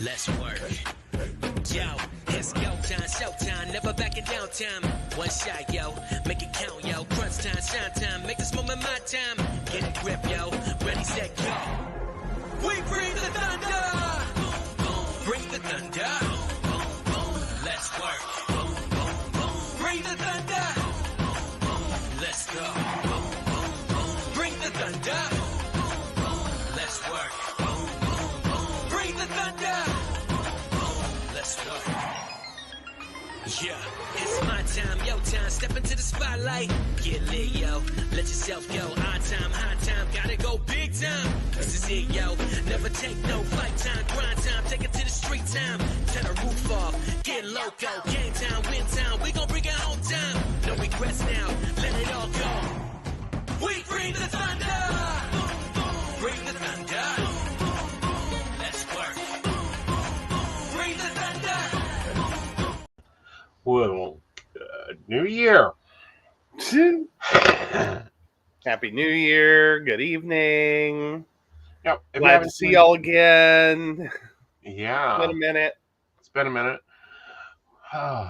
Let's work. Yo, it's go time, showtime, never backing down time. One shot, yo, make it count, yo. Crunch time, shine time, make this moment my time. Get a grip, yo, ready, set, go. We bring the thunder. Bring the thunder. Let's work. Bring the thunder. Let's go. Bring the thunder. Let's work. Bring the thunder. Let's go. Yeah, it's my time, yo time. Step into the spotlight. Get lit, yo. Let yourself go. Our time, high time. Gotta go big time. This is it, yo. Never take no fight time. Grind time. Take it to the street time. Turn the roof off. Get loco. Game time, win time. We gon' bring it home time. No regrets now. Let it all go. We bring the thunder. Bring the thunder. Let's work. Bring the thunder. Well, New Year. Happy New Year. Good evening. Yep. Glad to see y'all again. Yeah. It's been a minute. It's been a minute.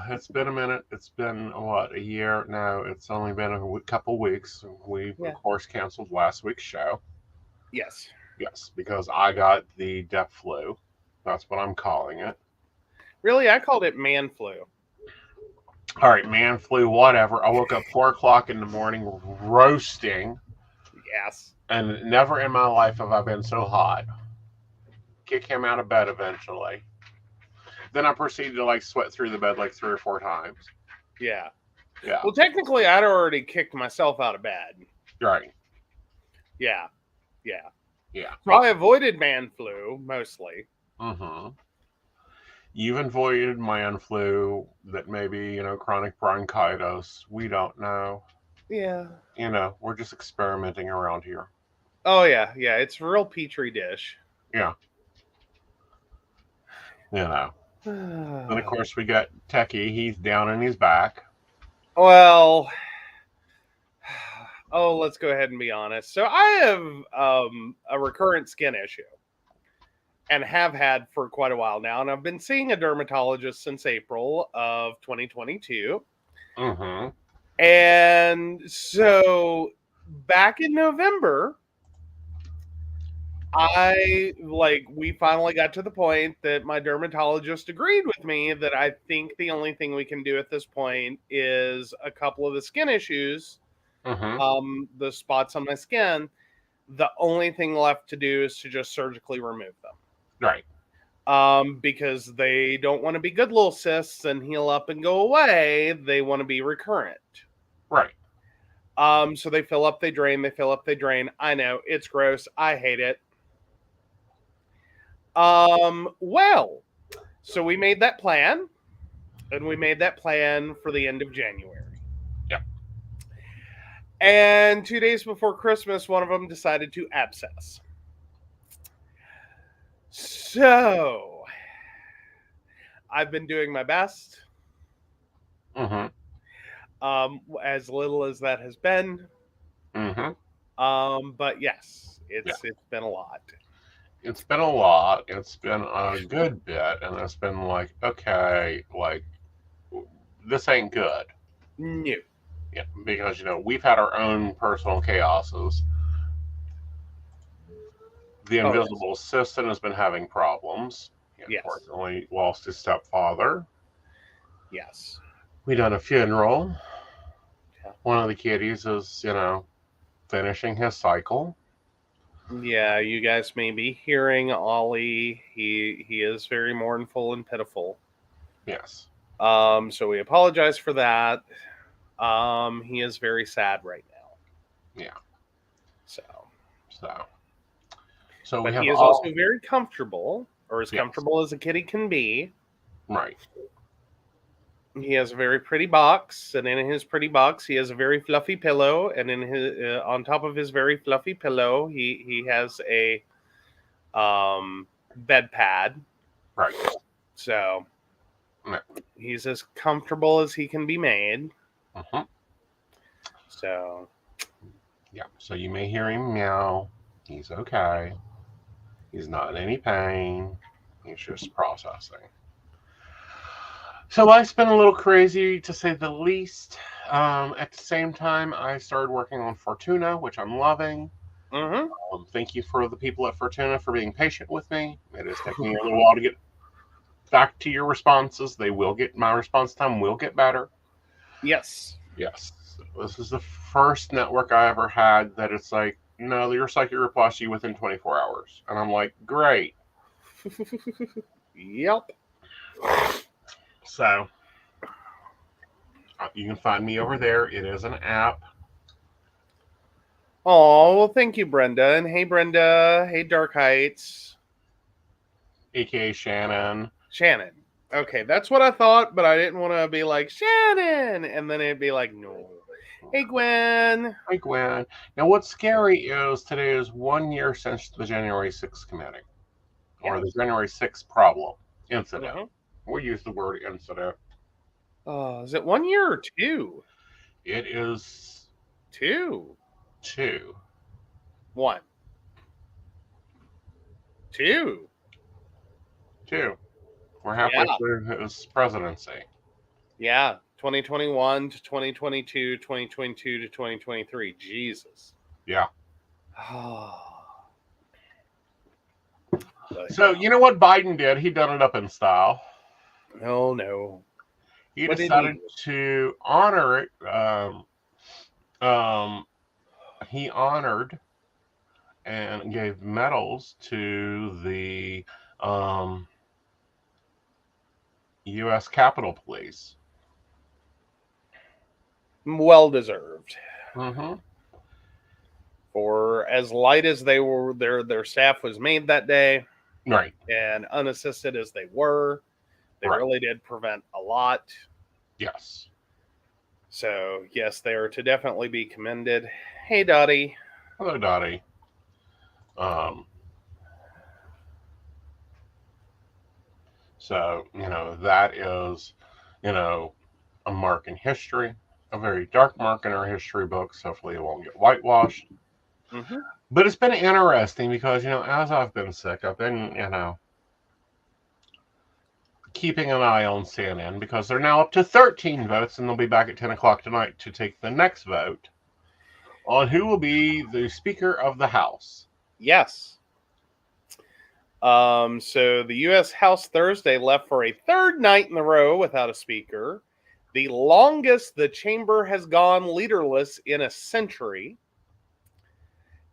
It's been a minute. It's been, what, a year? No, it's only been a couple weeks. We, of course, canceled last week's show. Yes. Yes, because I got the death flu. That's what I'm calling it. Really? I called it man flu. All right, man flu, whatever. I woke up 4 o'clock in the morning roasting. Yes. And never in my life have I been so hot. Kick him out of bed eventually. Then I proceeded to sweat through the bed 3 or 4 times. Yeah. Yeah. Well, technically, I'd already kicked myself out of bed. Right. Yeah. Yeah. Yeah. So I avoided man flu mostly. Mm-hmm. You've avoided man flu, that maybe, chronic bronchitis. We don't know. Yeah. We're just experimenting around here. Oh, yeah. Yeah. It's a real petri dish. Yeah. And of course, we got Techie. He's down in his back. Well, let's go ahead and be honest. So I have a recurrent skin issue and have had for quite a while now. And I've been seeing a dermatologist since April of 2022. Mm-hmm. And so back in November, we finally got to the point that my dermatologist agreed with me that I think the only thing we can do at this point is a couple of the skin issues, the spots on my skin. The only thing left to do is to just surgically remove them. Right. Because they don't want to be good little cysts and heal up and go away. They want to be recurrent. Right. So they fill up, they drain, they fill up, they drain. I know, it's gross. I hate it. Well, so we made that plan, and we made that plan for the end of January. Yeah. And 2 days before Christmas, one of them decided to abscess. So I've been doing my best. Mm-hmm. As little as that has been. Mm-hmm. But yes, it's been a lot. It's been a lot. It's been a good bit, and it's been okay, this ain't good. No. Yeah, because we've had our own personal chaoses. The invisible assistant has been having problems. He unfortunately lost his stepfather. Yes. We done a funeral. Yeah. One of the kiddies is, finishing his cycle. Yeah, you guys may be hearing Ollie. He is very mournful and pitiful. Yes. So we apologize for that. He is very sad right now. Yeah. So but he is also very comfortable, or as comfortable as a kitty can be. Right. He has a very pretty box, and in his pretty box, he has a very fluffy pillow, and in his on top of his very fluffy pillow, he has a bed pad. Right. So he's as comfortable as he can be made. Mm-hmm. So yeah. So you may hear him meow. He's okay. He's not in any pain. He's just processing. So life's been a little crazy, to say the least. At the same time, I started working on Fortuna, which I'm loving. Thank you for the people at Fortuna for being patient with me. It is taking me a little while to get back to your responses. My response time will get better. Yes. Yes. This is the first network I ever had that it's like, no, your site replies to you within 24 hours. And I'm like, great. Yep. So, you can find me over there. It is an app. Oh, well, thank you, Brenda. And hey, Brenda. Hey, Dark Heights. AKA Shannon. Shannon. Okay, that's what I thought, but I didn't want to be like, Shannon! And then it'd be like, no. Hey, Gwen. Hi, Gwen. Now, what's scary is today is 1 year since the January 6th committee. Or the January 6th problem. Incident. We'll use the word incident. Is it 1 year or 2? It is 2. 2. 1. 2. 2. We're halfway through his presidency. Yeah. 2021 to 2022, 2022 to 2023. Jesus. Yeah. So, you know what Biden did? He done it up in style. Oh, no. He decided to honor it. He honored and gave medals to the U.S. Capitol Police. Well deserved. Mm-hmm. For as light as they were, their staff was made that day. Right. And unassisted as they were, they really did prevent a lot. Yes. So, yes, they are to definitely be commended. Hey, Dottie. Hello, Dottie. So, that is, a mark in history, a very dark mark in our history books. Hopefully it won't get whitewashed. Mm-hmm. But it's been interesting because, as I've been sick, I've been, keeping an eye on CNN because they're now up to 13 votes and they'll be back at 10 o'clock tonight to take the next vote on who will be the Speaker of the House. Yes. So the U.S. House Thursday left for a third night in a row without a speaker, the longest the chamber has gone leaderless in a century,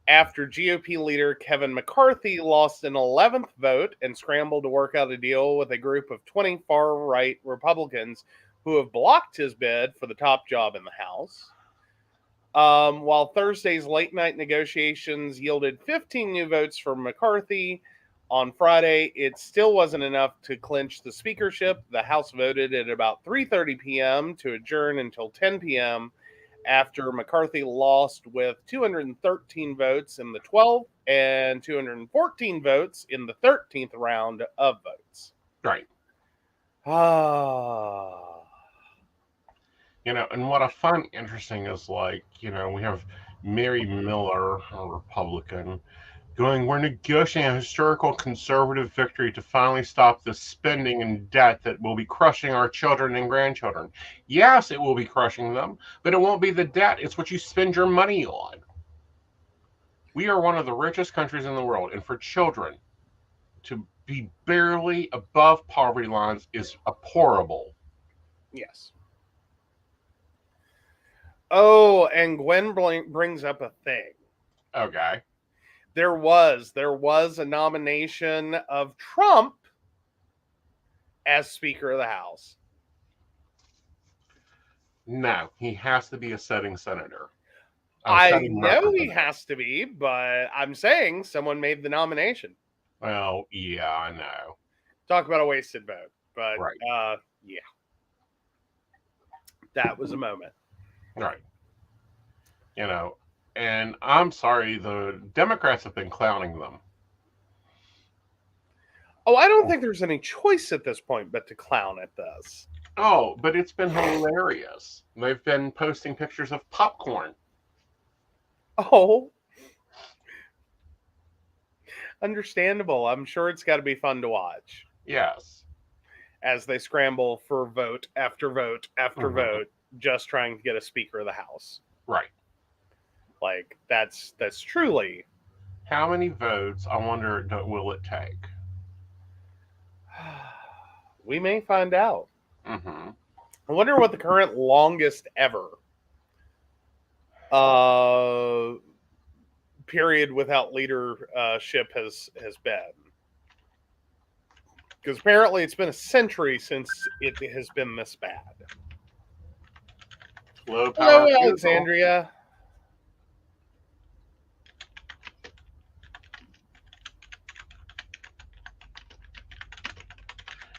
after GOP leader Kevin McCarthy lost an 11th vote and scrambled to work out a deal with a group of 20 far-right Republicans who have blocked his bid for the top job in the House. While Thursday's late-night negotiations yielded 15 new votes for McCarthy, on Friday, it still wasn't enough to clinch the speakership. The House voted at about 3:30 p.m. to adjourn until 10 p.m. after McCarthy lost with 213 votes in the 12th and 214 votes in the 13th round of votes. Right. And what I find interesting is we have Mary Miller, a Republican, going, we're negotiating a historical conservative victory to finally stop the spending and debt that will be crushing our children and grandchildren. Yes, it will be crushing them, but it won't be the debt. It's what you spend your money on. We are one of the richest countries in the world, and for children to be barely above poverty lines is abhorrible. Yes. Oh, and Gwen brings up a thing. Okay. There was a nomination of Trump as Speaker of the House. No, he has to be a sitting senator. I know he has to be, but I'm saying someone made the nomination. Well, yeah, I know. Talk about a wasted vote. But, yeah. That was a moment. Right. And I'm sorry, the Democrats have been clowning them. Oh, I don't think there's any choice at this point but to clown at this. Oh, but it's been hilarious. They've been posting pictures of popcorn. Oh. Understandable. I'm sure it's got to be fun to watch. Yes. As they scramble for vote after vote after vote, just trying to get a Speaker of the House. Right. Like, that's truly... How many votes, I wonder, will it take? We may find out. Mm-hmm. I wonder what the current longest ever period without leadership has been. Because apparently it's been a century since it has been this bad. Low power. Hello, Alexandria.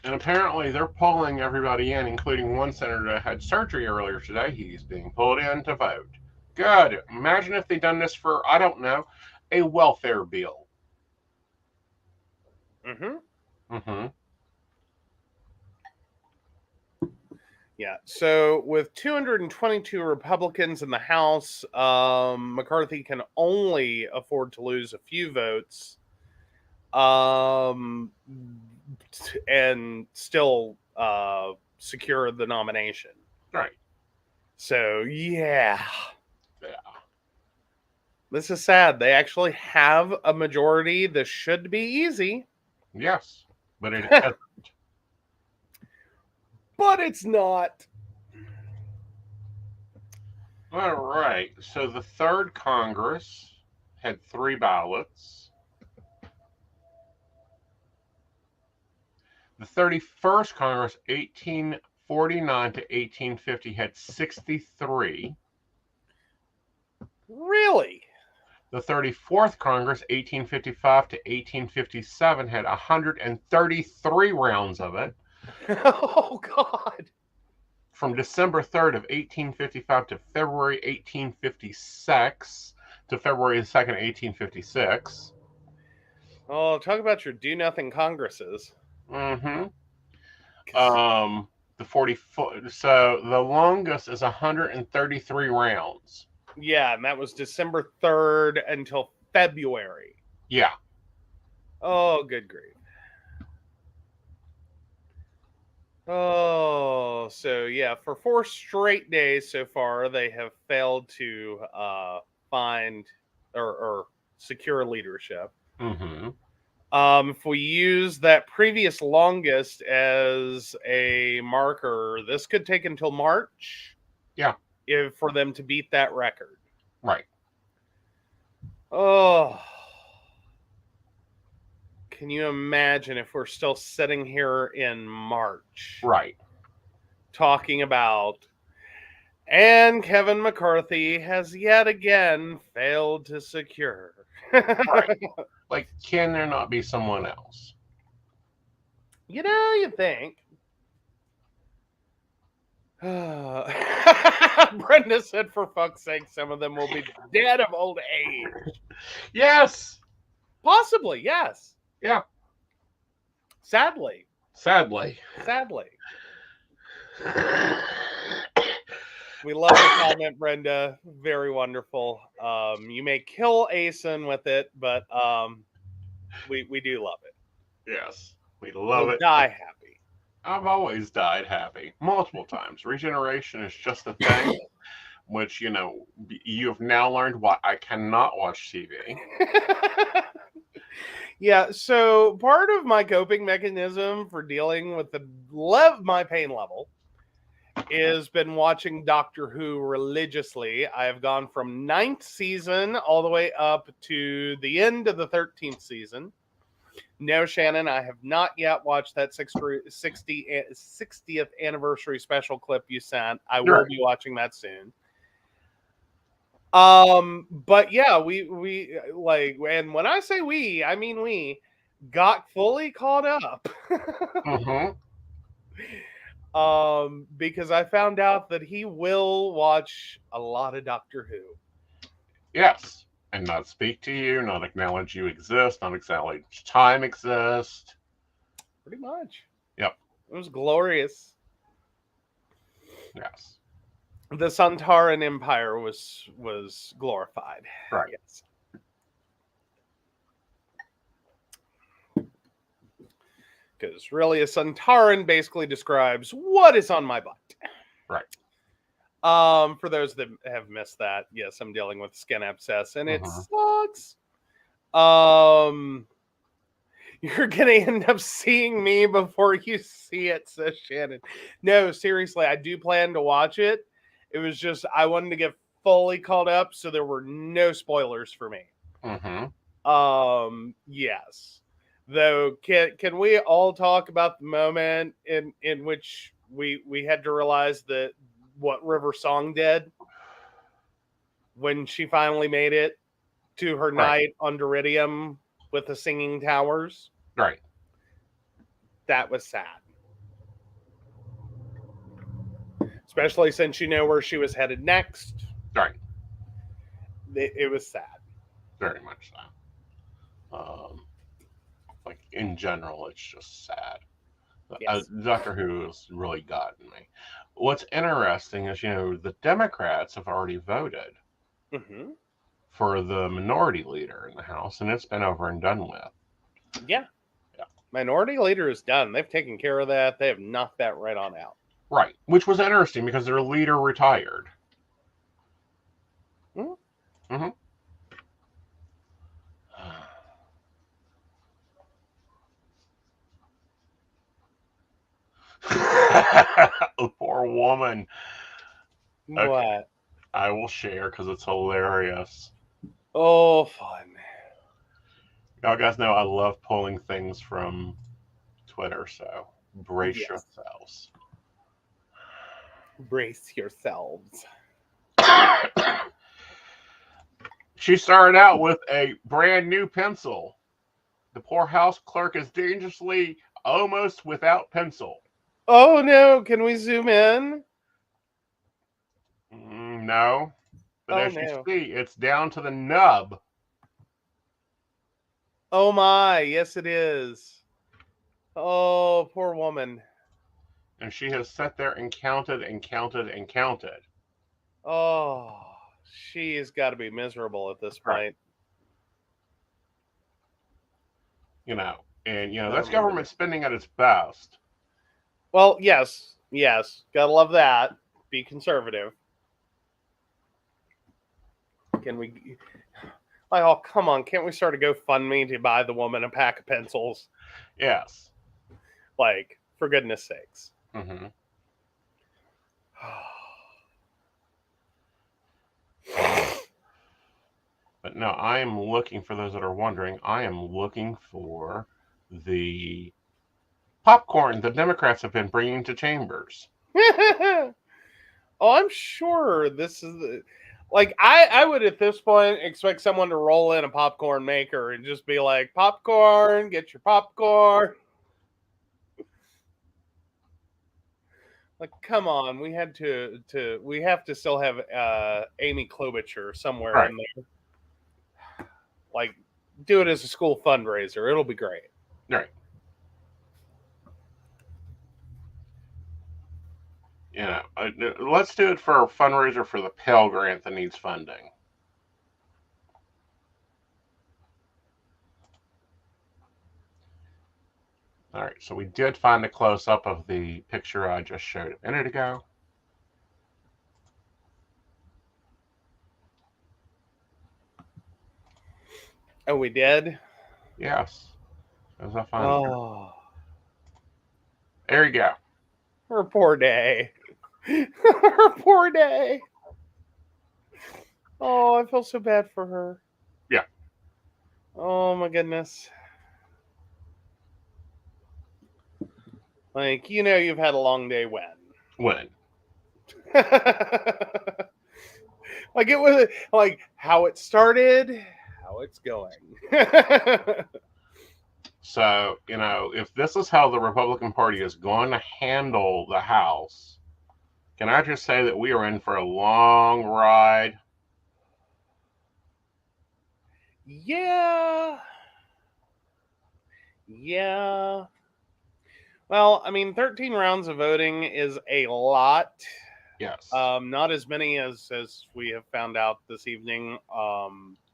And apparently they're pulling everybody in, including one senator that had surgery earlier today. He's being pulled in to vote. Good. Imagine if they'd done this for, I don't know, a welfare bill. Mm-hmm. Mm-hmm. Yeah. So with 222 Republicans in the House, McCarthy can only afford to lose a few votes. And still secure the nomination. Right. So, yeah. Yeah. This is sad. They actually have a majority. This should be easy. Yes, but it isn't. But it's not. All right. So the third Congress had 3 ballots. The 31st Congress, 1849 to 1850, had 63. Really? The 34th Congress, 1855 to 1857, had 133 rounds of it. Oh, God. From December 3rd of 1855 to February 1856 to February 2nd, 1856. Oh, talk about your do-nothing Congresses. Mm-hmm. The 44. So the longest is 133 rounds. Yeah, and that was December 3rd until February. Yeah. Oh, good grief. Oh, so yeah, for 4 straight days so far, they have failed to find or secure leadership. Mm-hmm. If we use that previous longest as a marker, this could take until March. Yeah. For them to beat that record. Right. Oh. Can you imagine if we're still sitting here in March? Right. Talking about, and Kevin McCarthy has yet again failed to secure. Right. Like, can there not be someone else? You know, you think. Brenda said, for fuck's sake, some of them will be dead of old age. Yes. Possibly, yes. Yeah. Sadly. We love the comment, Brenda. Very wonderful. You may kill Aeson with it, but we do love it. Yes. We love it. Die happy. I've always died happy. Multiple times. Regeneration is just a thing, which, you know, you have now learned why I cannot watch TV. Yeah, so part of my coping mechanism for dealing with my pain level is been watching Doctor Who religiously. I have gone from 9th season all the way up to the end of the 13th season. No, Shannon, I have not yet watched that 60th anniversary special clip you sent. I will be watching that soon. But yeah, we like, and when I say we, I mean we got fully caught up. Because I found out that he will watch a lot of Doctor Who. Yes. And not speak to you, not acknowledge you exist, not acknowledge time exists. Pretty much. Yep. It was glorious. Yes. The Santaran Empire was glorified. Right. Yes. Because really, a Suntaran basically describes what is on my butt. Right. For those that have missed that, yes, I'm dealing with skin abscess, and it sucks. You're gonna end up seeing me before you see it, says Shannon. No, seriously, I do plan to watch it. It was just I wanted to get fully caught up, so there were no spoilers for me. Yes. Though, can we all talk about the moment in which we had to realize that what River Song did when she finally made it to her night on Deridium with the singing towers? Right. That was sad. Especially since you know where she was headed next. Right. It was sad. Very much so. Like, in general, it's just sad. Yes. Doctor Who has really gotten me. What's interesting is, the Democrats have already voted for the minority leader in the House, and it's been over and done with. Yeah. Minority leader is done. They've taken care of that. They have knocked that right on out. Right. Which was interesting because their leader retired. The poor woman. Okay. What? I will share because it's hilarious. Oh, fun. Y'all guys know I love pulling things from Twitter, so brace yourselves. Brace yourselves. She started out with a brand new pencil. The poor house clerk is dangerously almost without pencil. Oh no, can we zoom in? No. But as you see, it's down to the nub. Oh my, yes it is. Oh, poor woman. And she has sat there and counted and counted and counted. Oh, she has got to be miserable at this point. That's government spending at its best. Well, yes. Gotta love that. Be conservative. Can we... Like, oh, come on. Can't we start a GoFundMe to buy the woman a pack of pencils? Yes. Like, for goodness sakes. But no, I am looking, for those that are wondering, I am looking for the popcorn the Democrats have been bringing to chambers. Oh, I'm sure this is... Like, I would at this point expect someone to roll in a popcorn maker and just be like, popcorn, get your popcorn. Like, come on, we have to still have Amy Klobuchar somewhere in there. Like, do it as a school fundraiser. It'll be great. Right. Let's do it for a fundraiser for the Pell Grant that needs funding. All right, so we did find a close-up of the picture I just showed a minute ago. Oh, we did? Yes. As I find it. There you go. Her poor day. Her poor day. Oh, I feel so bad for her. Yeah. Oh, my goodness. Like, you've had a long day when? When? Like, it was, like, how it started, how it's going. So, if this is how the Republican Party is going to handle the House, can I just say that we are in for a long ride? Yeah. Well, I mean, 13 rounds of voting is a lot. Yes. Not as many as we have found out this evening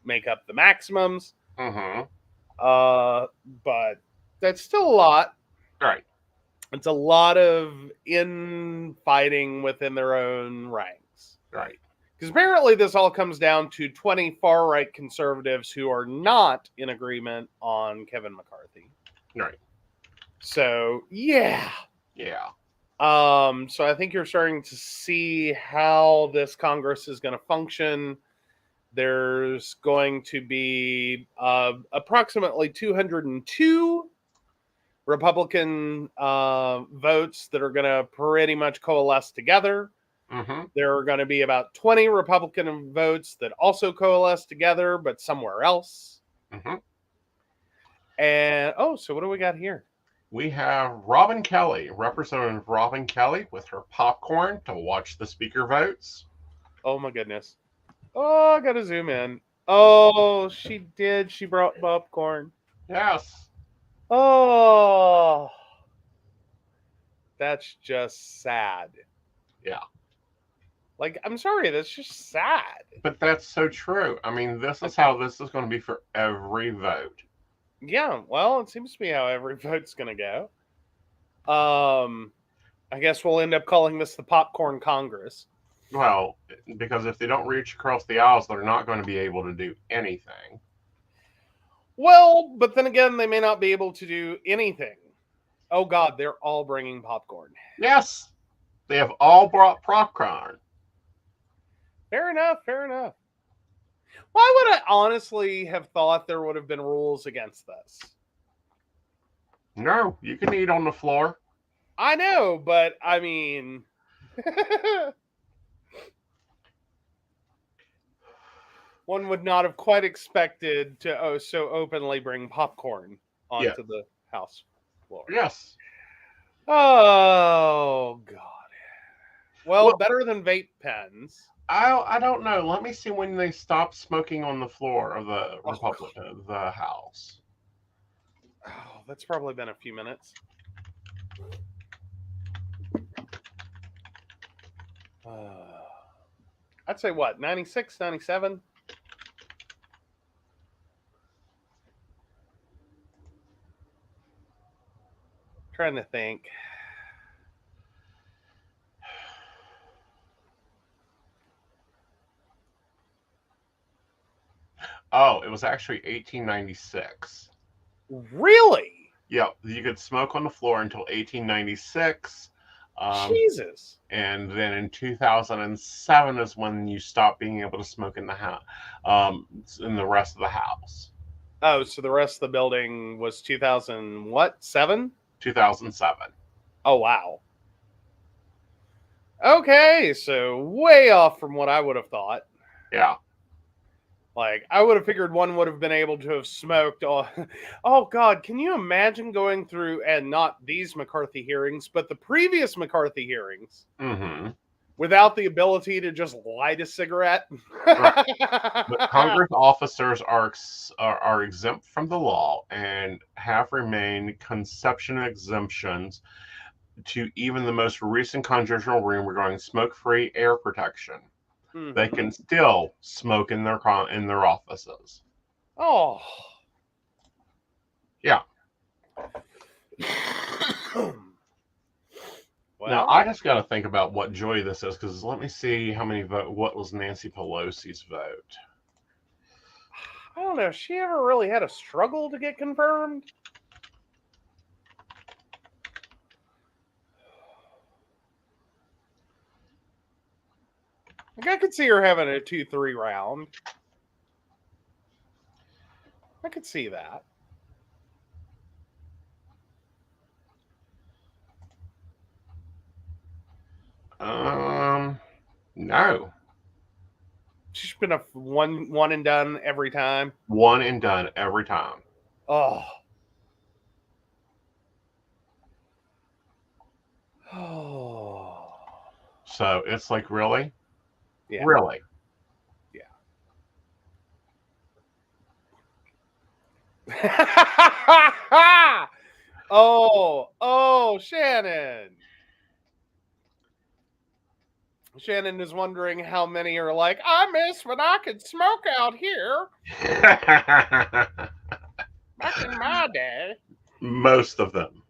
make up the maximums. But that's still a lot. Right. It's a lot of infighting within their own ranks. Right. Because apparently this all comes down to 20 far-right conservatives who are not in agreement on Kevin McCarthy. Right. So, yeah. Yeah. So I think you're starting to see how this Congress is going to function. There's going to be approximately 202 Republican votes that are going to pretty much coalesce together. Mm-hmm. There are going to be about 20 Republican votes that also coalesce together, but somewhere else. Mm-hmm. And, so what do we got here? We have Robin Kelly, Representative Robin Kelly, with her popcorn to watch the speaker votes. Oh, my goodness. Oh, I got to zoom in. Oh, she did. She brought popcorn. Yes. Oh, that's just sad. Yeah. Like, I'm sorry, that's just sad. But that's so true. I mean, this is how this is going to be for every vote. Yeah, well, it seems to be how every vote's going to go. I guess we'll end up calling this the Popcorn Congress. Well, because if they don't reach across the aisles, they're not going to be able to do anything. Well, but then again, they may not be able to do anything. Oh, God, they're all bringing popcorn. Yes. They have all brought popcorn. Fair enough, fair enough. Why would I honestly have thought there would have been rules against this? No, you can eat on the floor. I know, but I mean... One would not have quite expected to so openly bring popcorn onto the House floor. Yes. Oh, God. Well, better than vape pens. I don't know. Let me see when they stop smoking on the floor of the the House. Oh, that's probably been a few minutes. I'd say what, 96, 97? Trying to think. Oh, it was actually 1896. Really? Yep, you could smoke on the floor until 1896. Jesus. And then in 2007 is when you stopped being able to smoke in the house, in the rest of the house. Oh, so the rest of the building was 2000 what? 7? 2007. Oh, wow. Okay, so way off from what I would have thought. Yeah. Like, I would have figured one would have been able to have smoked. Oh, God, can you imagine going through, and not these McCarthy hearings, but the previous McCarthy hearings, without the ability to just light a cigarette? Right. But Congress officers are exempt from the law and have remained conception exemptions to even the most recent congressional room regarding smoke-free air protection. They can still smoke in their offices. Oh. Yeah. Well, now, I just got to think about what joy this is, because let me see how many what was Nancy Pelosi's vote. I don't know. She ever really had a struggle to get confirmed? Like, I could see her having a 2-3 round. I could see that. No. She's been a one and done every time. One and done every time. Oh. Oh. So it's like, really? Yeah. Really? Yeah. Oh, Shannon. Shannon is wondering how many are like, I miss when I could smoke out here. Back in my day. Most of them.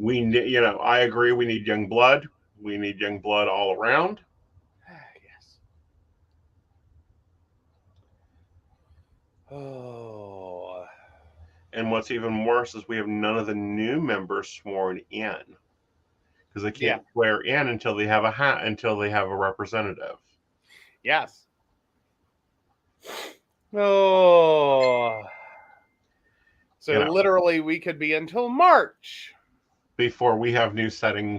We need, I agree. We need young blood. We need young blood all around. Yes. Oh. And what's even worse is we have none of the new members sworn in because they can't swear in until they have a representative. Yes. Oh. So literally, we could be until March before we have new setting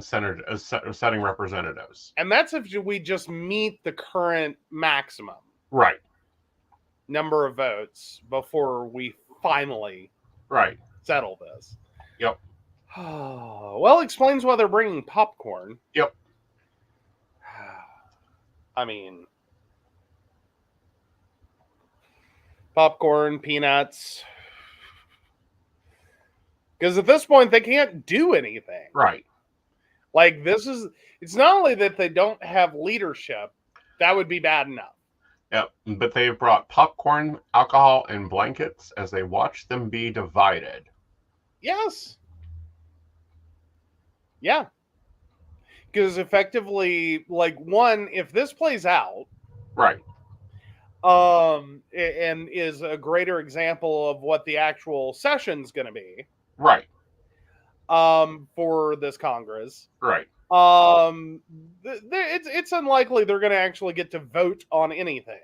representatives. And that's if we just meet the current maximum number of votes before we finally settle this. Yep. Well, explains why they're bringing popcorn. Yep. I mean, popcorn, peanuts. Because at this point, they can't do anything. Right. Like, it's not only that they don't have leadership, that would be bad enough. Yep. But they've brought popcorn, alcohol, and blankets as they watch them be divided. Yes. Yeah. Because effectively, like, one, if this plays out, and is a greater example of what the actual session's going to be, for this Congress, it's unlikely they're going to actually get to vote on anything,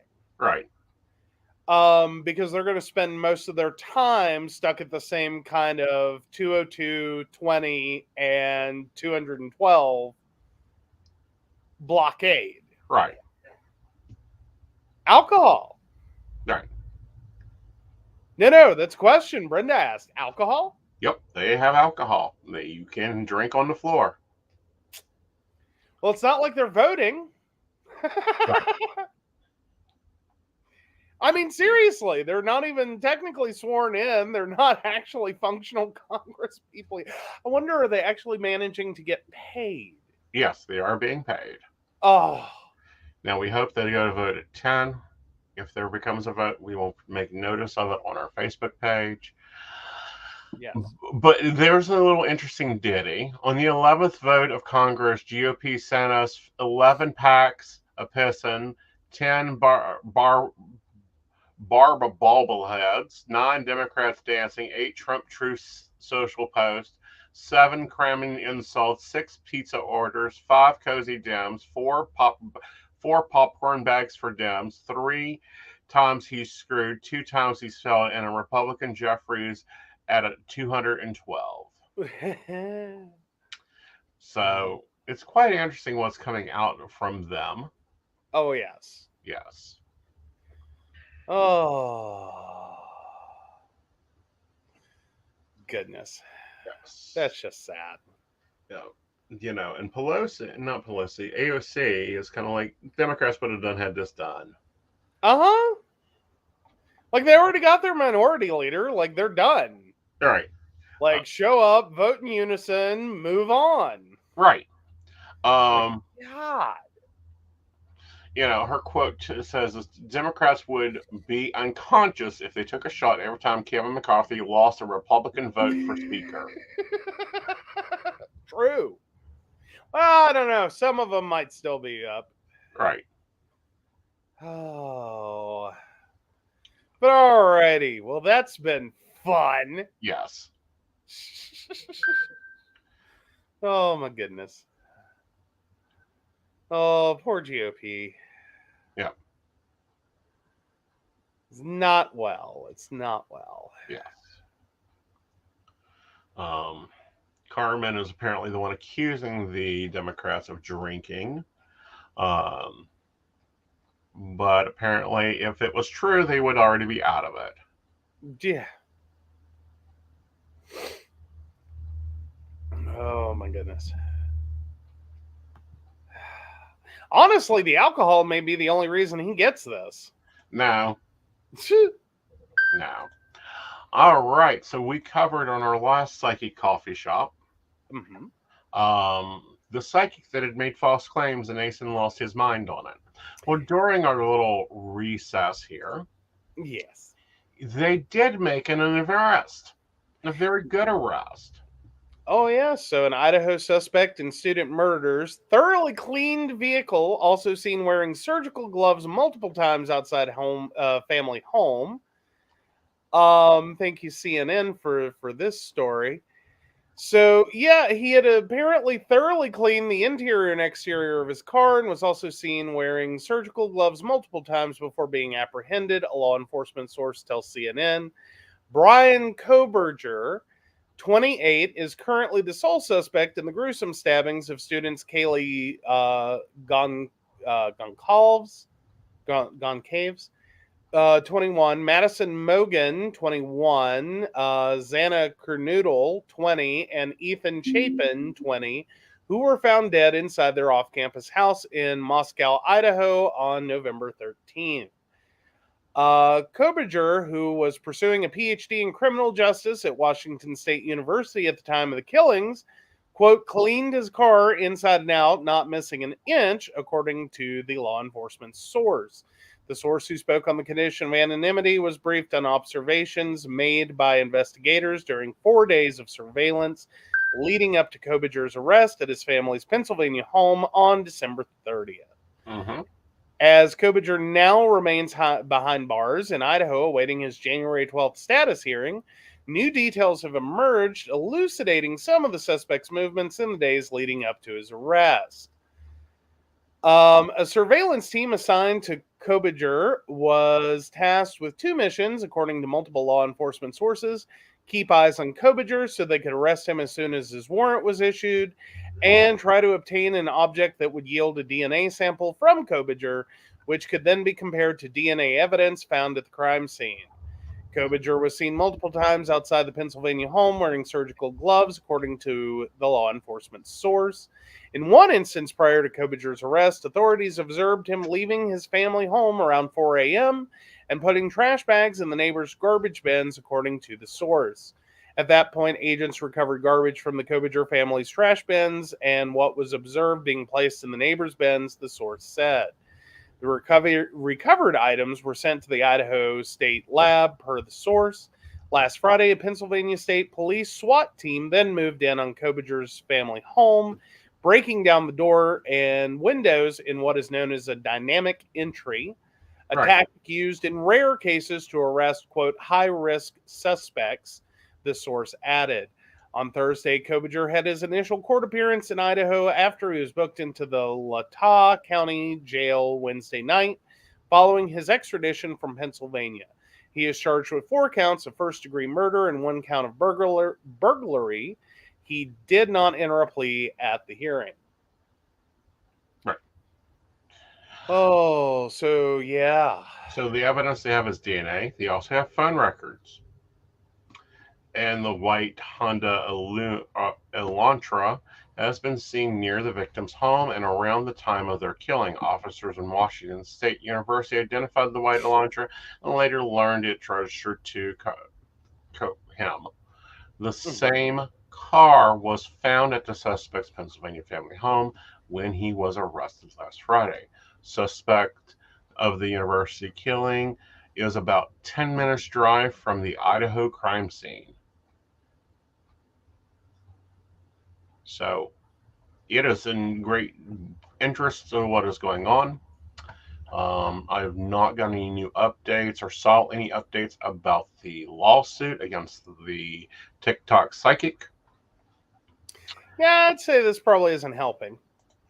because they're going to spend most of their time stuck at the same kind of 202, 20, and 212 blockade. Alcohol. No, that's a question Brenda asked. Alcohol? Yep, they have alcohol. You can drink on the floor. Well, it's not like they're voting. I mean, seriously, they're not even technically sworn in. They're not actually functional Congress people. I wonder, are they actually managing to get paid? Yes, they are being paid. Oh. Now, we hope they go to vote at 10. If there becomes a vote, we will make notice of it on our Facebook page. Yes. But there's a little interesting ditty. On the 11th vote of Congress, GOP sent us 11 packs of pissin, 10 barba bobbleheads, 9 Democrats dancing, 8 Trump truce social posts, 7 cramming insults, 6 pizza orders, 5 cozy Dems, 4 popcorn bags for Dems, 3 times he's screwed, 2 times he's fell, and a Republican Jeffries at a 212. So it's quite interesting what's coming out from them. Oh, yes. Yes. Oh, goodness. Yes. That's just sad. Yeah. And AOC is kind of like, Democrats would have had this done. Uh-huh. Like, they already got their minority leader. Like, they're done. Right. Like, show up, vote in unison, move on. Right. God. Her quote says, Democrats would be unconscious if they took a shot every time Kevin McCarthy lost a Republican vote for speaker. True. Well, I don't know. Some of them might still be up. Right. Oh. But alrighty. Well, that's been fun. Yes. Oh, my goodness. Oh, poor GOP. Yeah. It's not well. It's not well. Yes. Carmen is apparently the one accusing the Democrats of drinking. But apparently, if it was true, they would already be out of it. Yeah. Oh, my goodness. Honestly, the alcohol may be the only reason he gets this. No. No. All right. So we covered on our last psychic coffee shop. The psychic that had made false claims, and Aeson lost his mind on it. Well, during our little recess here, yes, they did make an arrest, a very good arrest. Oh, yeah. So, an Idaho suspect in student murders, thoroughly cleaned vehicle, also seen wearing surgical gloves multiple times outside family home. Thank you, CNN, for this story. So, yeah, he had apparently thoroughly cleaned the interior and exterior of his car and was also seen wearing surgical gloves multiple times before being apprehended, a law enforcement source tells CNN. Brian Koberger, 28, is currently the sole suspect in the gruesome stabbings of students Kaylee Goncalves, 21, Madison Mogan, 21, Xana Kernoodle, 20, and Ethan Chapin, 20, who were found dead inside their off campus house in Moscow, Idaho on November 13th. Koberger, who was pursuing a PhD in criminal justice at Washington State University at the time of the killings, quote, cleaned his car inside and out, not missing an inch, according to the law enforcement source. The source, who spoke on the condition of anonymity, was briefed on observations made by investigators during 4 days of surveillance leading up to Koberger's arrest at his family's Pennsylvania home on December 30th. Mm-hmm. As Koberger now remains behind bars in Idaho awaiting his January 12th status hearing, new details have emerged elucidating some of the suspect's movements in the days leading up to his arrest. A surveillance team assigned to Koberger was tasked with 2 missions, according to multiple law enforcement sources: keep eyes on Koberger so they could arrest him as soon as his warrant was issued, and try to obtain an object that would yield a DNA sample from Koberger, which could then be compared to DNA evidence found at the crime scene. Koberger was seen multiple times outside the Pennsylvania home wearing surgical gloves, according to the law enforcement source. In one instance prior to Koberger's arrest, authorities observed him leaving his family home around 4 a.m. and putting trash bags in the neighbor's garbage bins, according to the source. At that point, agents recovered garbage from the Koberger family's trash bins and what was observed being placed in the neighbor's bins, the source said. The recovered items were sent to the Idaho State Lab, per the source. Last Friday, a Pennsylvania State Police SWAT team then moved in on Koberger's family home, breaking down the door and windows in what is known as a dynamic entry, a tactic used in rare cases to arrest, quote, high-risk suspects, the source added. On Thursday, Koberger had his initial court appearance in Idaho after he was booked into the Latah County Jail Wednesday night, following his extradition from Pennsylvania. He is charged with 4 counts of first-degree murder and 1 count of burglary. He did not enter a plea at the hearing. Right. Oh, so yeah. So the evidence they have is DNA. They also have phone records. And the white Honda Elantra has been seen near the victim's home and around the time of their killing. Officers in Washington State University identified the white Elantra and later learned it registered to him. The same car was found at the suspect's Pennsylvania family home when he was arrested last Friday. Suspect of the university killing is about 10 minutes drive from the Idaho crime scene. So it is in great interest in what is going on. I have not got any new updates or saw any updates about the lawsuit against the TikTok psychic. Yeah, I'd say this probably isn't helping.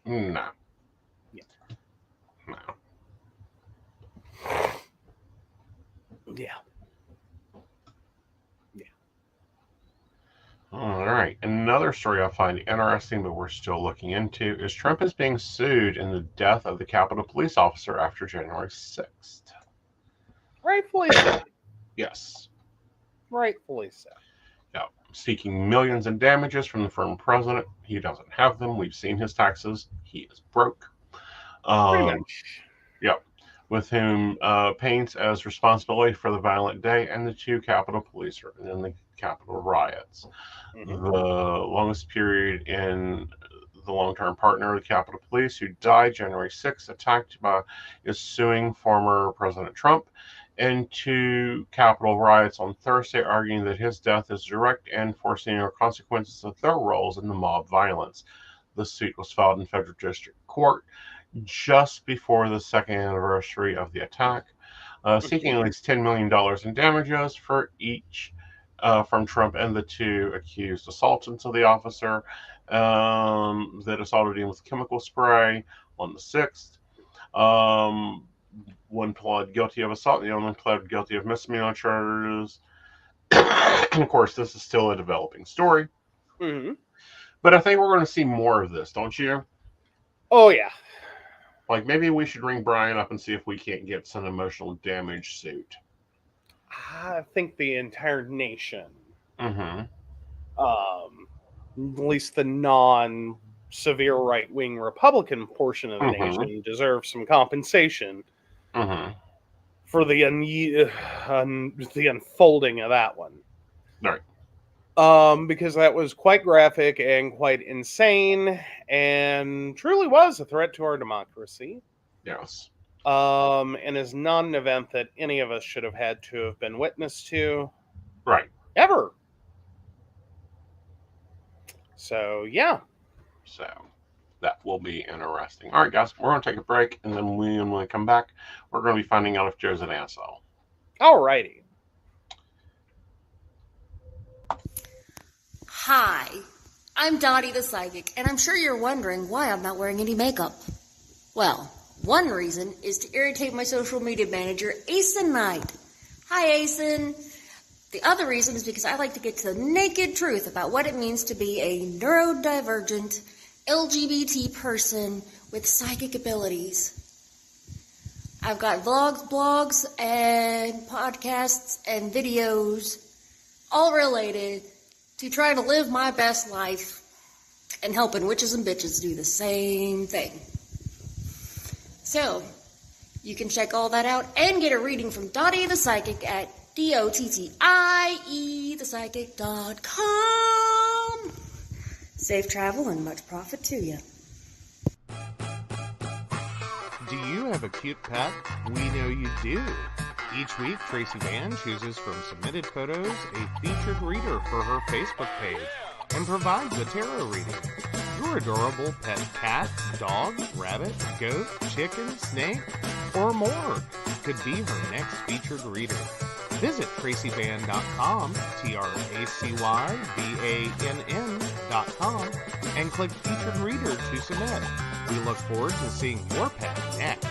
No. Yeah. No. Yeah. All right. Another story I find interesting, but we're still looking into, is Trump is being sued in the death of the Capitol police officer after January 6th. Rightfully so. Yes. Rightfully so. Yeah. Seeking millions in damages from the former president. He doesn't have them. We've seen his taxes. He is broke. Pretty much. Yep. With whom paints as responsibility for the violent day and the 2 Capitol police in the Capitol riots. The longest period in the long-term partner of the Capitol Police, who died January 6th, attacked by, is suing former President Trump into Capitol riots on Thursday, arguing that his death is direct and foreseeable consequences of their roles in the mob violence. The suit was filed in federal district court just before the second anniversary of the attack, seeking at least $10 million in damages for each from Trump and the two accused assaultants of the officer that assaulted him with chemical spray on the 6th. One pled guilty of assault, the other one pled guilty of misdemeanor charges. Of course, this is still a developing story. Mm-hmm. But I think we're going to see more of this, don't you? Oh, yeah. Like, maybe we should ring Brian up and see if we can't get some emotional damage suit. I think the entire nation, Mm-hmm. At least the non-severe right-wing Republican portion of the nation, deserves some compensation for the unfolding of that one. Right. Because that was quite graphic and quite insane, and truly was a threat to our democracy. Yes. And is not an event that any of us should have had to have been witness to. Right. Ever. So, yeah. So, that will be interesting. All right, guys, we're going to take a break, and then when we come back, we're going to be finding out if Joe's an asshole. All righty. Hi, I'm Dottie the Psychic, and I'm sure you're wondering why I'm not wearing any makeup. Well, one reason is to irritate my social media manager, Aeson Knight. Hi, Aeson. The other reason is because I like to get to the naked truth about what it means to be a neurodivergent LGBT person with psychic abilities. I've got vlogs, blogs, and podcasts and videos all related to trying to live my best life and helping witches and bitches do the same thing. So, you can check all that out and get a reading from Dottie the Psychic at DOTTIEthepsychic.com. Safe travel and much profit to you. Do you have a cute pet? We know you do. Each week, Tracy Vann chooses from submitted photos a featured reader for her Facebook page and provides a tarot reading. Your adorable pet cat, dog, rabbit, goat, chicken, snake, or more could be her next featured reader. Visit tracyvann.com, TracyVann.com, and click Featured Reader to submit. We look forward to seeing your pet next.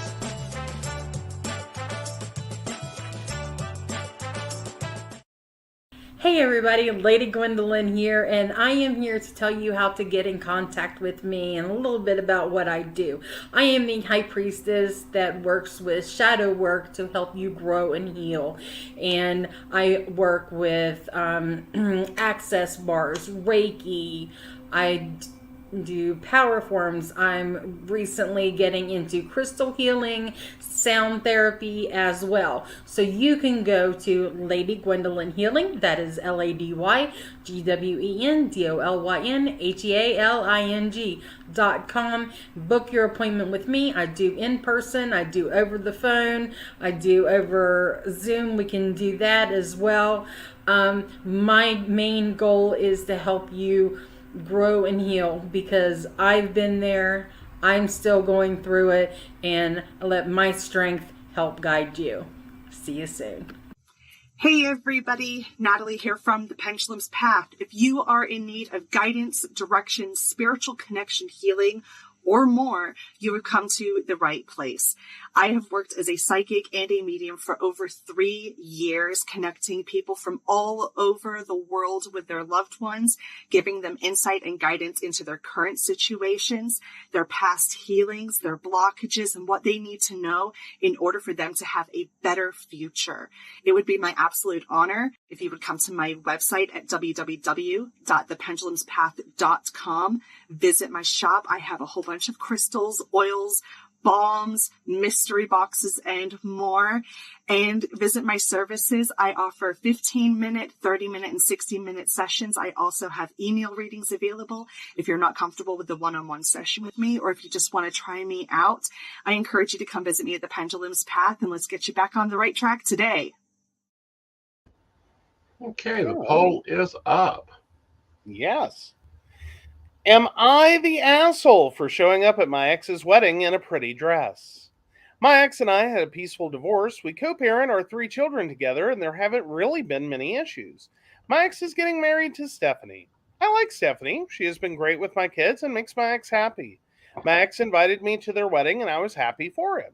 Hey everybody, Lady Gwendolyn here, and I am here to tell you how to get in contact with me and a little bit about what I do. I am the High Priestess that works with shadow work to help you grow and heal. And I work with access bars, Reiki, I do power forms. I'm recently getting into crystal healing, sound therapy as well. So you can go to Lady Gwendolyn Healing, that is LadyGwendolynHealing.com. Book your appointment with me. I do in person, I do over the phone, I do over Zoom. We can do that as well. My main goal is to help you grow and heal, because I've been there, I'm still going through it, and I let my strength help guide you. See you soon. Hey everybody, Natalie here from The Pendulum's Path. If you are in need of guidance, direction, spiritual connection, healing, or more, you would come to the right place. I have worked as a psychic and a medium for over 3 years, connecting people from all over the world with their loved ones, giving them insight and guidance into their current situations, their past healings, their blockages, and what they need to know in order for them to have a better future. It would be my absolute honor if you would come to my website at www.thependulumspath.com. Visit my shop. I have a whole bunch of crystals, oils, balms, mystery boxes, and more. And visit my services. I offer 15-minute, 30-minute, and 60-minute sessions. I also have email readings available if you're not comfortable with the one-on-one session with me, or if you just want to try me out. I encourage you to come visit me at the Pendulum's Path, and let's get you back on the right track today. Okay, the poll is up. Yes. Am I the asshole for showing up at my ex's wedding in a pretty dress? My ex and I had a peaceful divorce. We co-parent our 3 children together, and there haven't really been many issues. My ex is getting married to Stephanie. I like Stephanie. She has been great with my kids and makes my ex happy. My ex invited me to their wedding, and I was happy for him.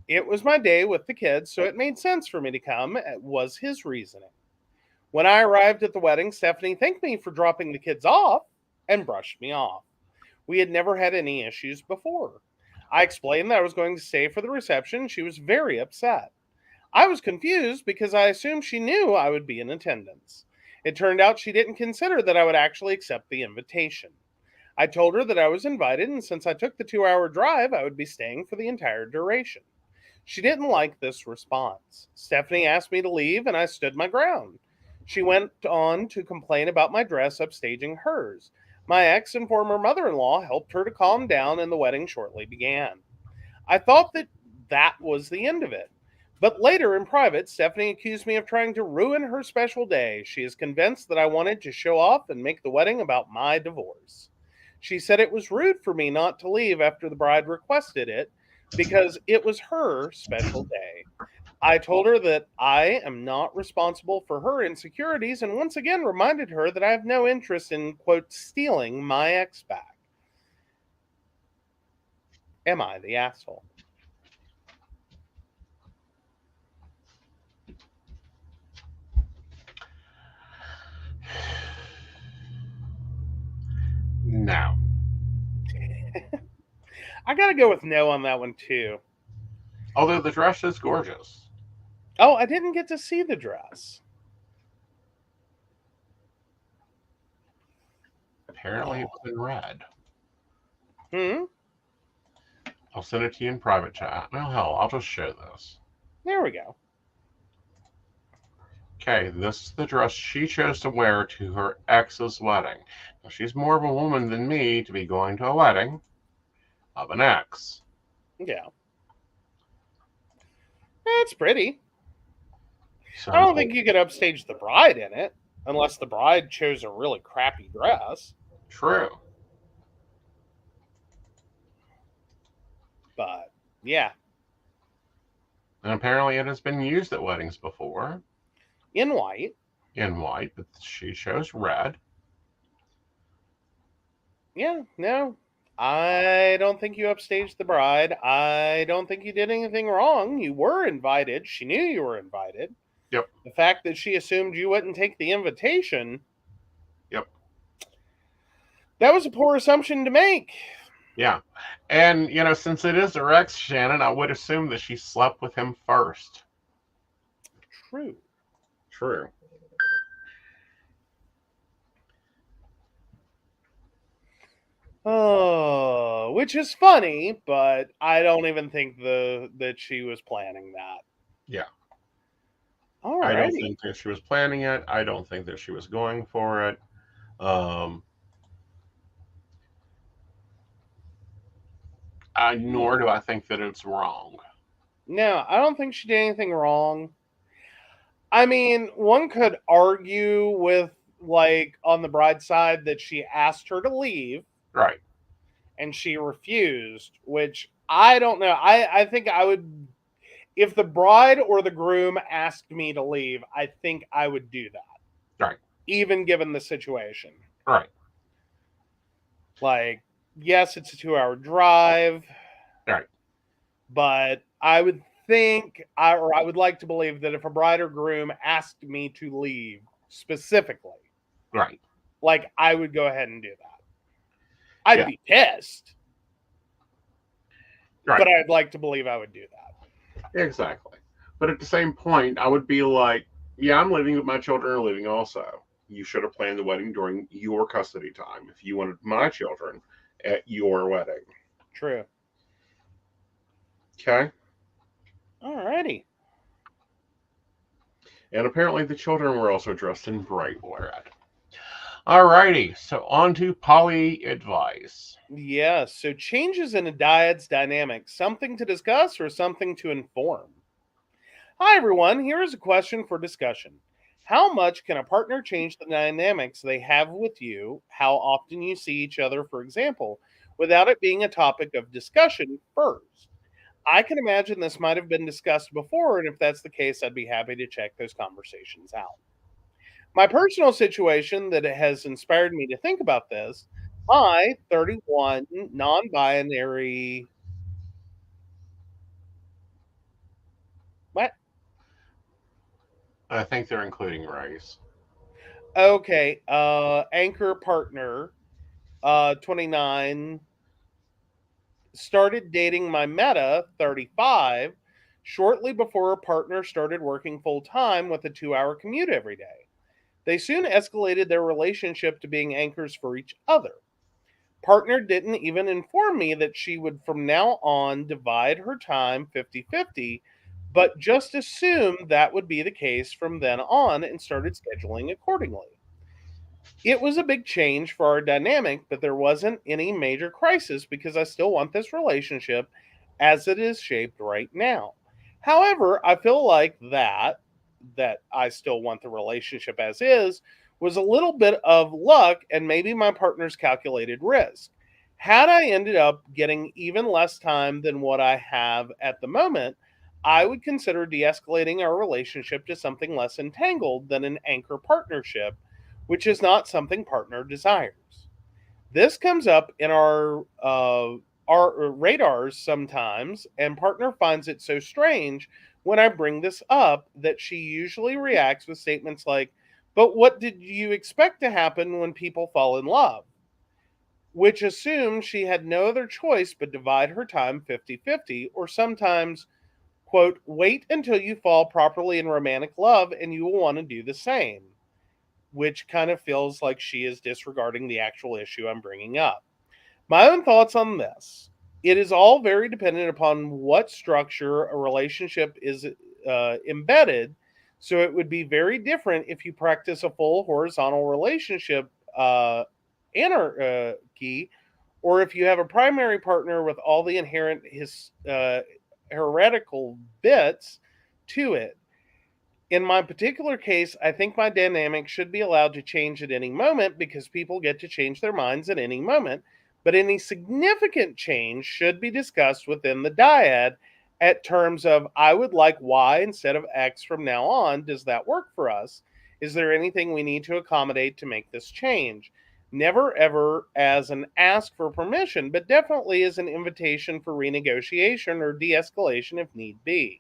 It was my day with the kids, so it made sense for me to come, was his reasoning. When I arrived at the wedding, Stephanie thanked me for dropping the kids off and brushed me off. We had never had any issues before. I explained that I was going to stay for the reception. She was very upset. I was confused because I assumed she knew I would be in attendance. It turned out she didn't consider that I would actually accept the invitation. I told her that I was invited, and since I took the 2-hour drive, I would be staying for the entire duration. She didn't like this response. Stephanie asked me to leave, and I stood my ground. She went on to complain about my dress upstaging hers. My ex and former mother-in-law helped her to calm down, and the wedding shortly began. I thought that was the end of it. But later in private, Stephanie accused me of trying to ruin her special day. She is convinced that I wanted to show off and make the wedding about my divorce. She said it was rude for me not to leave after the bride requested it because it was her special day. I told her that I am not responsible for her insecurities and once again reminded her that I have no interest in, quote, stealing my ex back. Am I the asshole? No. I gotta go with no on that one too. Although the dress is gorgeous. Oh, I didn't get to see the dress. Apparently it was in red. I'll send it to you in private chat. Well, hell, I'll just show this. There we go. Okay, this is the dress she chose to wear to her ex's wedding. Now, she's more of a woman than me to be going to a wedding of an ex. Yeah. It's pretty. So, I don't think you could upstage the bride in it, unless the bride chose a really crappy dress. True. But, yeah. And apparently it has been used at weddings before. In white. In white, but she chose red. Yeah, no. I don't think you upstaged the bride. I don't think you did anything wrong. You were invited. She knew you were invited. Yep. The fact that she assumed you wouldn't take the invitation. Yep. That was a poor assumption to make. Yeah. And, you know, since it is her ex, Shannon, I would assume that she slept with him first. True. True. Oh, which is funny, but I don't even think that she was planning that. Yeah. All right. I don't think that she was planning it. I don't think that she was going for it. Nor do I think that it's wrong. No, I don't think she did anything wrong. I mean, one could argue with, like, on the bride's side that she asked her to leave. Right. And she refused, which I don't know. I think I would, if the bride or the groom asked me to leave, I think I would do that. Right. Even given the situation. Right. Like, yes, it's a 2-hour drive. Right. But I would think, I would like to believe that if a bride or groom asked me to leave specifically, right, like, I would go ahead and do that. I'd be pissed. Right. But I'd like to believe I would do that. Exactly. But at the same point, I would be like, yeah, I'm living with my children are living also. You should have planned the wedding during your custody time if you wanted my children at your wedding. True. Okay. Alrighty. And apparently the children were also dressed in bright red. Alrighty, so on to poly advice. Yeah, so changes in a dyad's dynamics, something to discuss or something to inform? Hi, everyone. Here is a question for discussion. How much can a partner change the dynamics they have with you, how often you see each other, for example, without it being a topic of discussion first? I can imagine this might have been discussed before, and if that's the case, I'd be happy to check those conversations out. My personal situation that has inspired me to think about this, my 31 non binary. What? I think they're including race. Okay, anchor partner, 29, started dating my meta, 35, shortly before her partner started working full time with a 2 hour commute every day. They soon escalated their relationship to being anchors for each other. Partner didn't even inform me that she would from now on divide her time 50-50, but just assumed that would be the case from then on and started scheduling accordingly. It was a big change for our dynamic, but there wasn't any major crisis because I still want this relationship as it is shaped right now. However, I feel like that I still want the relationship as is was a little bit of luck and maybe my partner's calculated risk. Had I ended up getting even less time than what I have at the moment, I would consider de escalating our relationship to something less entangled than an anchor partnership, which is not something partner desires. This comes up in our radars sometimes, and partner finds it so strange when I bring this up that she usually reacts with statements like, "But what did you expect to happen when people fall in love?" Which assumes she had no other choice but divide her time 50-50, or sometimes, quote, "wait until you fall properly in romantic love and you will want to do the same," which kind of feels like she is disregarding the actual issue I'm bringing up. My own thoughts on this. It is all very dependent upon what structure a relationship is embedded. So it would be very different if you practice a full horizontal relationship anarchy, or if you have a primary partner with all the inherent heretical bits to it. In my particular case, I think my dynamic should be allowed to change at any moment because people get to change their minds at any moment. But any significant change should be discussed within the dyad at terms of, I would like Y instead of X from now on. Does that work for us? Is there anything we need to accommodate to make this change? Never ever as an ask for permission, but definitely as an invitation for renegotiation or de escalation if need be.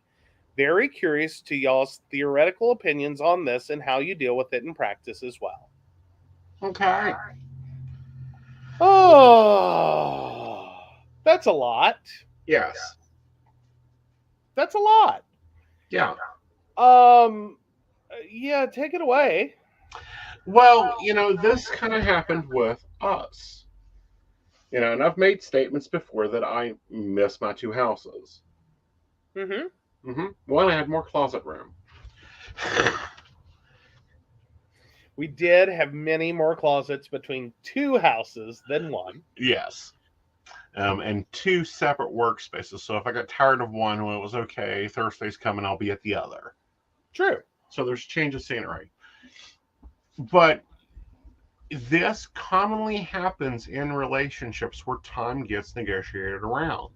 Very curious to y'all's theoretical opinions on this and how you deal with it in practice as well. Okay. Oh, that's a lot. Yes. That's a lot. Yeah. Yeah, take it away. Well, this kind of happened with us. And I've made statements before that I miss my two houses. One, I had more closet room. We did have many more closets between two houses than one. Yes. And two separate workspaces. So if I got tired of one, well, it was okay. Thursday's coming, I'll be at the other. True. So there's change of scenery. But this commonly happens in relationships where time gets negotiated around.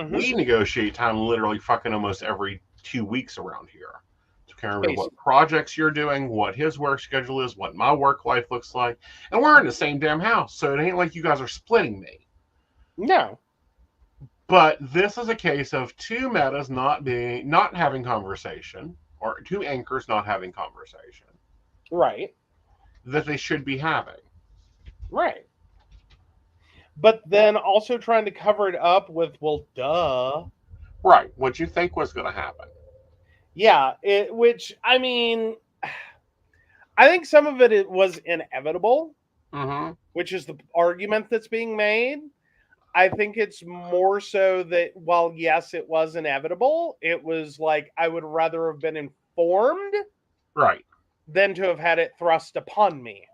We negotiate time literally fucking almost every 2 weeks around here. To kind of what projects you're doing, what his work schedule is, what my work life looks like. And we're in the same damn house. So it ain't like you guys are splitting me. No. But this is a case of two metas not having conversation, or two anchors not having conversation. Right. That they should be having. Right. But then also trying to cover it up with, well, duh. Right. What you think was going to happen. Yeah. Which, I mean, I think some of it was inevitable, which is the argument that's being made. I think it's more so that while, yes, it was inevitable, it was like I would rather have been informed Right. than to have had it thrust upon me.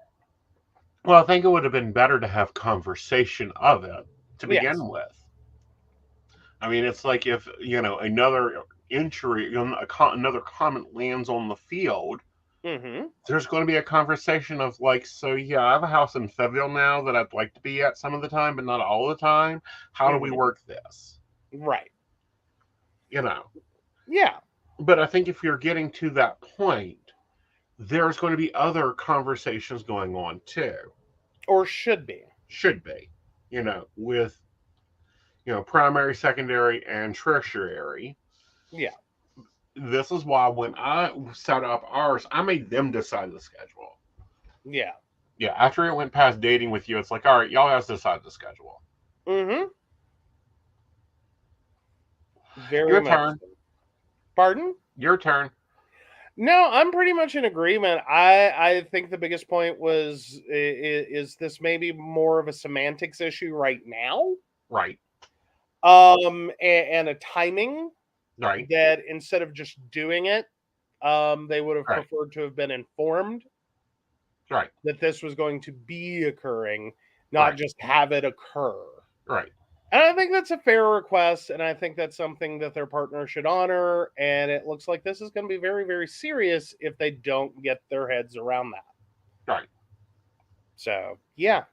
Well, I think it would have been better to have conversation of it to begin Yes. with. I mean, it's like if, another injury, another comment lands on the field, Mm-hmm. there's going to be a conversation of like, so yeah, I have a house in Fayetteville now that I'd like to be at some of the time, but not all the time. How do we work this? Right. Yeah. But I think if you're getting to that point, there's going to be other conversations going on too. Or should be. Should be, with, primary, secondary, and tertiary. Yeah. This is why when I set up ours, I made them decide the schedule. Yeah. Yeah, after it went past dating with you, it's like, all right, y'all guys decide the schedule. Mm-hmm. Very Your much turn. so. Pardon? Your turn. No, I'm pretty much in agreement. I think the biggest point is this maybe more of a semantics issue right now. Right. And a timing. Right. That instead of just doing it, they would have Right. preferred to have been informed. Right. That this was going to be occurring, not just have it occur. Right. And I think that's a fair request, and I think that's something that their partner should honor, and it looks like this is going to be very, very serious if they don't get their heads around that. Right. So, yeah.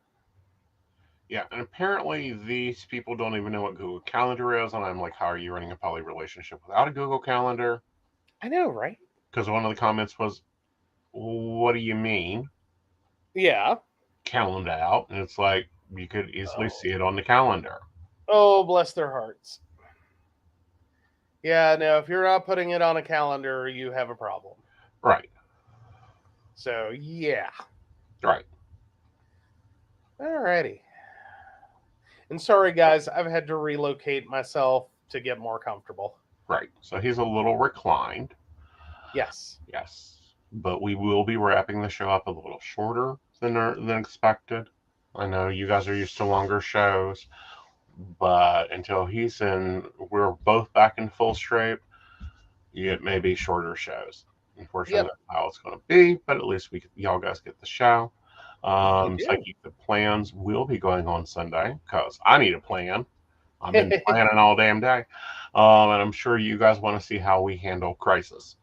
Yeah, and apparently these people don't even know what Google Calendar is, and I'm like, how are you running a poly relationship without a Google Calendar? I know, right? Because one of the comments was, what do you mean? Yeah. Calendar out, and it's like, you could easily see it on the calendar. Oh, bless their hearts. Yeah, no, if you're not putting it on a calendar, you have a problem. Right. So, yeah. Right. Alrighty. And sorry, guys, I've had to relocate myself to get more comfortable. Right. So he's a little reclined. Yes. Yes. But we will be wrapping the show up a little shorter than expected. I know you guys are used to longer shows, but until we're both back in full shape, it may be shorter shows. Unfortunately, That's how it's going to be, but at least y'all guys get the show. Psychic the plans will be going on Sunday because I need a plan. I've been planning all damn day. And I'm sure you guys want to see how we handle crisis.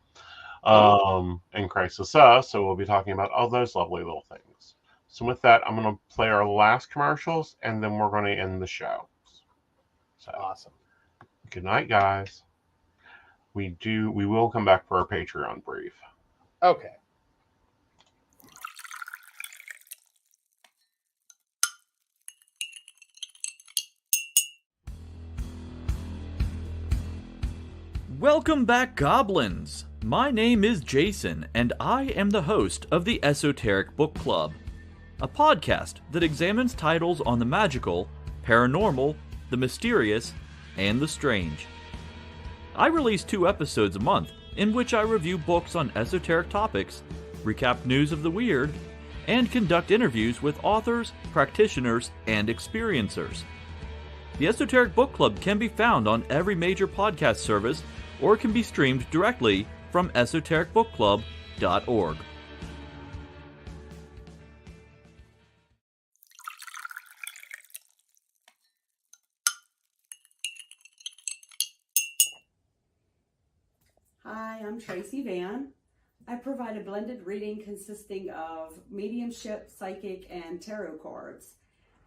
And crisis so we'll be talking about all those lovely little things. So with that, I'm going to play our last commercials, and then we're going to end the show. So awesome. Good night, guys. We will come back for our Patreon brief. Okay. Welcome back, goblins! My name is Jason, and I am the host of the Esoteric Book Club, a podcast that examines titles on the magical, paranormal, the mysterious, and the strange. I release 2 episodes a month in which I review books on esoteric topics, recap news of the weird, and conduct interviews with authors, practitioners, and experiencers. The Esoteric Book Club can be found on every major podcast service or can be streamed directly from esotericbookclub.org. Hi, I'm Tracy Van. I provide a blended reading consisting of mediumship, psychic, and tarot cards.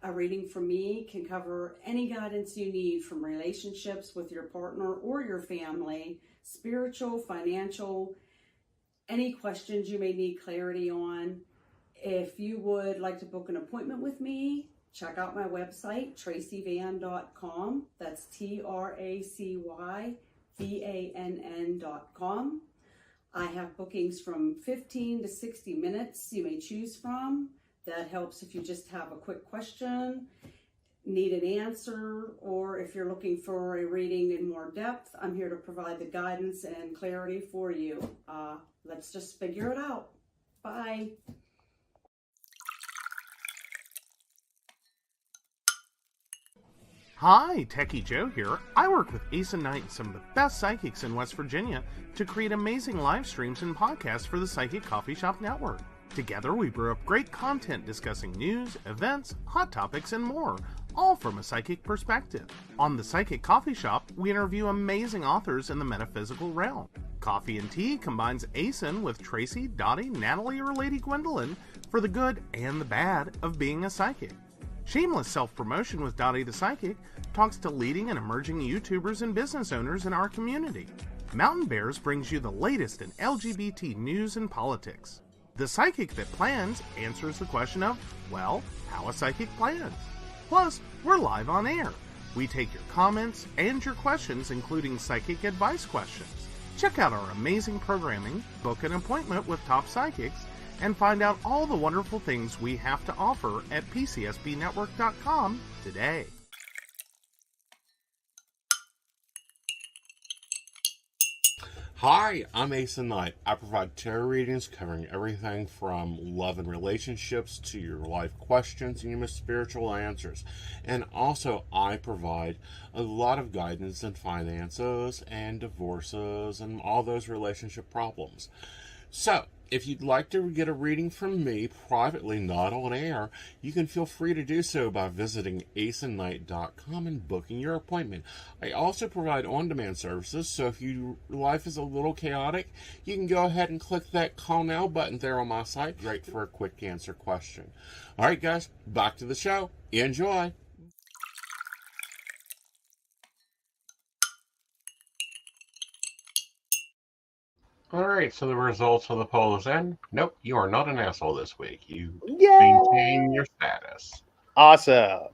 A reading from me can cover any guidance you need from relationships with your partner or your family, spiritual, financial, any questions you may need clarity on. If you would like to book an appointment with me, check out my website, tracyvann.com. That's TracyVann.com. I have bookings from 15 to 60 minutes you may choose from. That helps if you just have a quick question, need an answer, or if you're looking for a reading in more depth, I'm here to provide the guidance and clarity for you. Let's just figure it out. Bye. Hi, Techie Joe here. I work with Aeson and some of the best psychics in West Virginia to create amazing live streams and podcasts for the Psychic Coffee Shop Network. Together, we brew up great content discussing news, events, hot topics, and more, all from a psychic perspective. On the Psychic Coffee Shop, we interview amazing authors in the metaphysical realm. Coffee and Tea combines Aeson with Tracy, Dottie, Natalie, or Lady Gwendolyn for the good and the bad of being a psychic. Shameless Self-Promotion with Dottie the Psychic talks to leading and emerging YouTubers and business owners in our community. Mountain Bears brings you the latest in LGBT news and politics. The Psychic That Plans answers the question of, well, how a psychic plans. Plus, we're live on air. We take your comments and your questions, including psychic advice questions. Check out our amazing programming, book an appointment with top psychics, and find out all the wonderful things we have to offer at pcsbnetwork.com today. Hi, I'm Aeson Knight. I provide tarot readings covering everything from love and relationships to your life questions and your most spiritual answers. And also, I provide a lot of guidance in finances and divorces and all those relationship problems. So, if you'd like to get a reading from me privately, not on air, you can feel free to do so by visiting aesonnight.com and booking your appointment. I also provide on-demand services, so if your life is a little chaotic, you can go ahead and click that Call Now button there on my site. Great for a quick answer question. All right, guys, back to the show. Enjoy. Alright, so the results of the poll is in. Nope, you are not an asshole this week. You maintain your status. Awesome.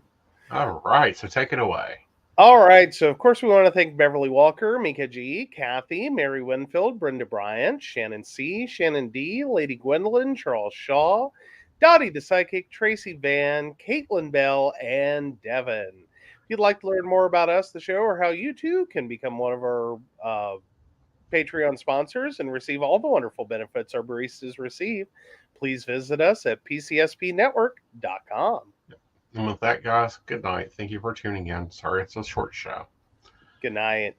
Alright, so take it away. All right, so of course we want to thank Beverly Walker, Mika G, Kathy, Mary Winfield, Brenda Bryant, Shannon C, Shannon D, Lady Gwendolyn, Charles Shaw, Dottie the Psychic, Tracy Van, Caitlin Bell, and Devin. If you'd like to learn more about us, the show, or how you too can become one of our Patreon sponsors and receive all the wonderful benefits our baristas receive, please visit us at pcsbnetwork.com. And with that, guys, good night. Thank you for tuning in. Sorry it's a short show. Good night.